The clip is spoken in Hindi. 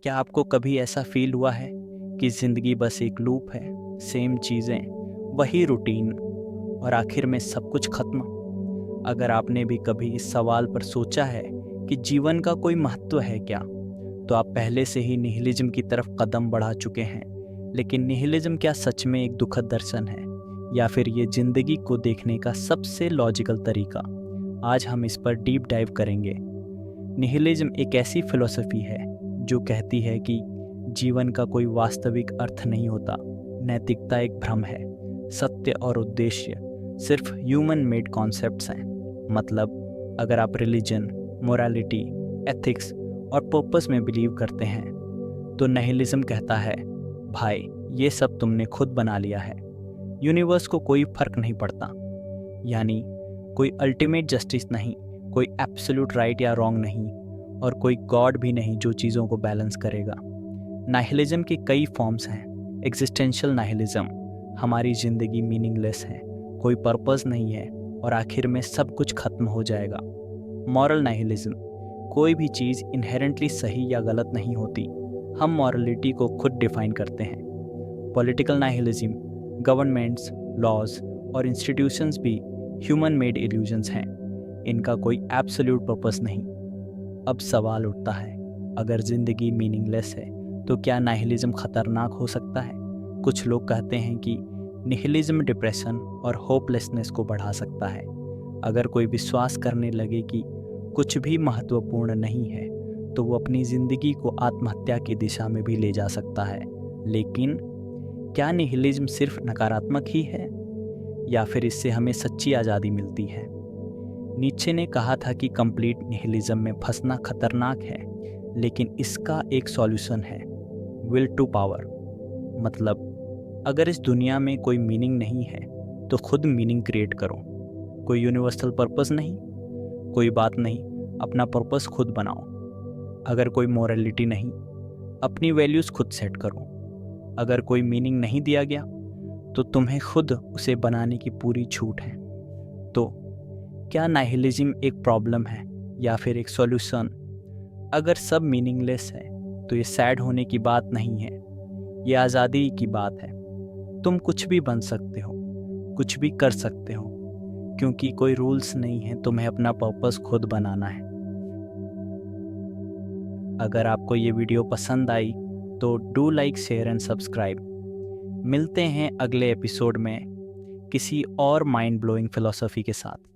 क्या आपको कभी ऐसा फील हुआ है कि ज़िंदगी बस एक लूप है, सेम चीज़ें, वही रूटीन और आखिर में सब कुछ खत्म? अगर आपने भी कभी इस सवाल पर सोचा है कि जीवन का कोई महत्व है क्या, तो आप पहले से ही निहिलिज्म की तरफ कदम बढ़ा चुके हैं। लेकिन निहिलिज्म क्या सच में एक दुखद दर्शन है, या फिर ये ज़िंदगी को देखने का सबसे लॉजिकल तरीका? आज हम इस पर डीप डाइव करेंगे। निहिलिज्म एक ऐसी फिलॉसफी है जो कहती है कि जीवन का कोई वास्तविक अर्थ नहीं होता, नैतिकता एक भ्रम है, सत्य और उद्देश्य सिर्फ ह्यूमन मेड कॉन्सेप्ट्स हैं। मतलब अगर आप रिलीजन, मोरालिटी, एथिक्स और पर्पस में बिलीव करते हैं तो निहिलिज्म कहता है, भाई ये सब तुमने खुद बना लिया है, यूनिवर्स को कोई फर्क नहीं पड़ता। यानी कोई अल्टीमेट जस्टिस नहीं, कोई एब्सोल्यूट राइट या रॉन्ग नहीं, और कोई गॉड भी नहीं जो चीज़ों को बैलेंस करेगा। नाइहिलिज्म की कई फॉर्म्स हैं। एग्जिस्टेंशियल नाइहिलिज्म, हमारी ज़िंदगी मीनिंगलेस है, कोई पर्पस नहीं है और आखिर में सब कुछ खत्म हो जाएगा। मॉरल नाइहिलिज्म, कोई भी चीज़ इनहेरेंटली सही या गलत नहीं होती, हम मॉरलिटी को खुद डिफाइन करते हैं। पॉलिटिकल नाइहिलिज्म, गवर्नमेंट्स, लॉज और इंस्टीट्यूशंस भी ह्यूमन मेड इल्यूजन्स हैं, इनका कोई एब्सोल्यूट पर्पस नहीं। अब सवाल उठता है, अगर ज़िंदगी मीनिंगलेस है तो क्या नाइहिलिज्म खतरनाक हो सकता है? कुछ लोग कहते हैं कि निहिलिज्म डिप्रेशन और होपलेसनेस को बढ़ा सकता है। अगर कोई विश्वास करने लगे कि कुछ भी महत्वपूर्ण नहीं है तो वो अपनी ज़िंदगी को आत्महत्या की दिशा में भी ले जा सकता है। लेकिन क्या निहिलिज्म सिर्फ नकारात्मक ही है, या फिर इससे हमें सच्ची आज़ादी मिलती है? नीत्शे ने कहा था कि कंप्लीट निहिलिज्म में फंसना खतरनाक है, लेकिन इसका एक सॉल्यूशन है, विल टू पावर। मतलब अगर इस दुनिया में कोई मीनिंग नहीं है तो खुद मीनिंग क्रिएट करो। कोई यूनिवर्सल पर्पस नहीं, कोई बात नहीं, अपना पर्पस खुद बनाओ। अगर कोई मोरालिटी नहीं, अपनी वैल्यूज़ खुद सेट करो। अगर कोई मीनिंग नहीं दिया गया तो तुम्हें खुद उसे बनाने की पूरी छूट है। तो क्या नाइहिलिज्म एक प्रॉब्लम है या फिर एक सॉल्यूशन? अगर सब मीनिंगलेस है तो ये सैड होने की बात नहीं है, ये आज़ादी की बात है। तुम कुछ भी बन सकते हो, कुछ भी कर सकते हो, क्योंकि कोई रूल्स नहीं है, तुम्हें अपना पर्पस खुद बनाना है। अगर आपको ये वीडियो पसंद आई तो do like, share and subscribe. मिलते हैं अगले एपिसोड में किसी और माइंड ब्लोइंग फिलॉसफी के साथ।